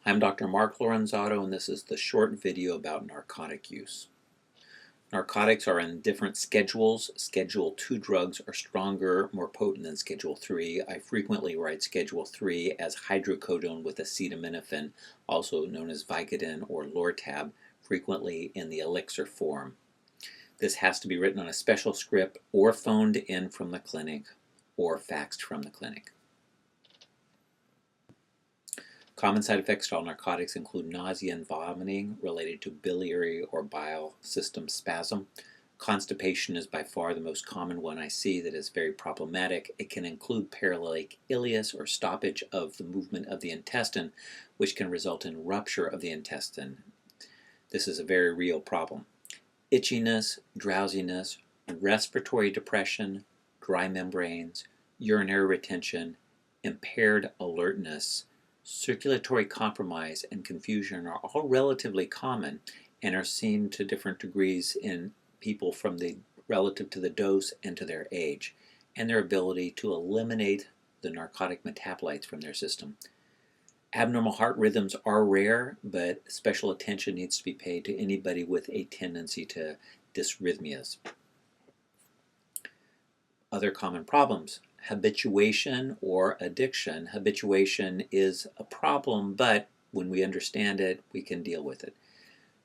I'm Dr. Mark Lorenzato, and this is the short video about narcotic use. Narcotics are in different schedules. Schedule 2 drugs are stronger, more potent than Schedule 3. I frequently write Schedule 3 as hydrocodone with acetaminophen, also known as Vicodin or Lortab, frequently in the elixir form. This has to be written on a special script or phoned in from the clinic or faxed from the clinic. Common side effects to all narcotics include nausea and vomiting related to biliary or bile system spasm. Constipation is by far the most common one I see that is very problematic. It can include paralytic ileus or stoppage of the movement of the intestine, which can result in rupture of the intestine. This is a very real problem. Itchiness, drowsiness, respiratory depression, dry membranes, urinary retention, impaired alertness, circulatory compromise, and confusion are all relatively common and are seen to different degrees in people from the relative to the dose and to their age and their ability to eliminate the narcotic metabolites from their system. Abnormal heart rhythms are rare, but special attention needs to be paid to anybody with a tendency to dysrhythmias. Other common problems: habituation or addiction. Habituation is a problem, but when we understand it, we can deal with it.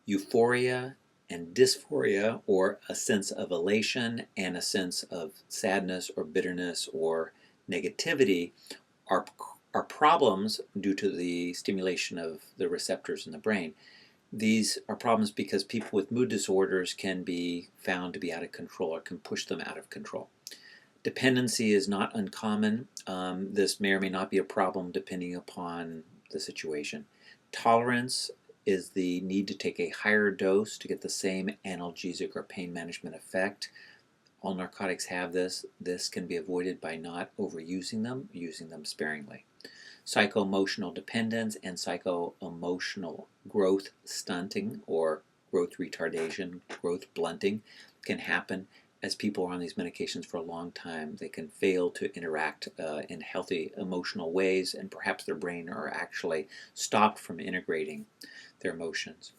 Euphoria and dysphoria, or a sense of elation and a sense of sadness or bitterness or negativity, are problems due to the stimulation of the receptors in the brain. These are problems because people with mood disorders can be found to be out of control or can push them out of control. Dependency is not uncommon. This may or may not be a problem depending upon the situation. Tolerance is the need to take a higher dose to get the same analgesic or pain management effect. All narcotics have this. This can be avoided by not overusing them, using them sparingly. Psycho-emotional dependence and psycho-emotional growth stunting or growth retardation, growth blunting can happen. As people are on these medications for a long time, they can fail to interact in healthy emotional ways, and perhaps their brain are actually stopped from integrating their emotions.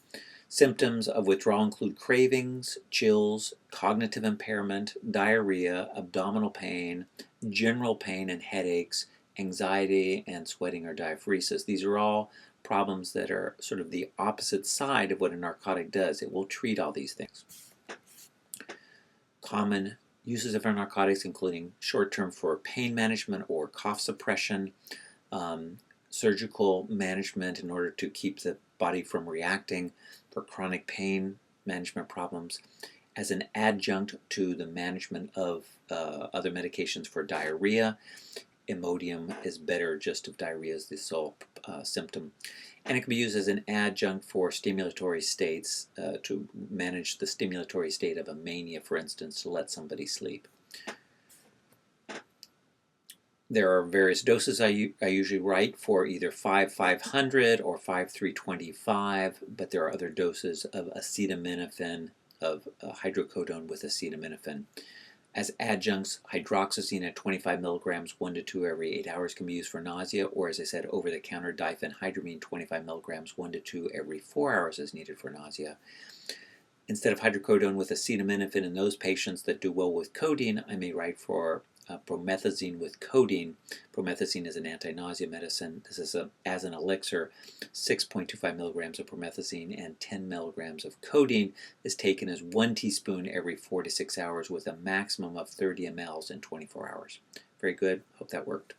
Symptoms of withdrawal include cravings, chills, cognitive impairment, diarrhea, abdominal pain, general pain and headaches, anxiety, and sweating or diaphoresis. These are all problems that are sort of the opposite side of what a narcotic does. It will treat all these things. Common uses of narcotics including short-term for pain management or cough suppression, surgical management in order to keep the body from reacting, for chronic pain management problems, as an adjunct to the management of other medications for diarrhea. Imodium is better just if diarrhea is the sole symptom. And it can be used as an adjunct for stimulatory states to manage the stimulatory state of a mania, for instance, to let somebody sleep. There are various doses I usually write for either 5,500 or 5,325, but there are other doses of acetaminophen, of hydrocodone with acetaminophen. As adjuncts, hydroxyzine at 25 milligrams, 1 to 2 every 8 hours can be used for nausea, or as I said, over-the-counter diphenhydramine, 25 milligrams, 1 to 2 every 4 hours is needed for nausea. Instead of hydrocodone with acetaminophen in those patients that do well with codeine, I may write for promethazine with codeine. Promethazine is an anti-nausea medicine. This is as an elixir. 6.25 milligrams of promethazine and 10 milligrams of codeine is taken as 1 teaspoon every 4 to 6 hours with a maximum of 30 mLs in 24 hours. Very good. Hope that worked.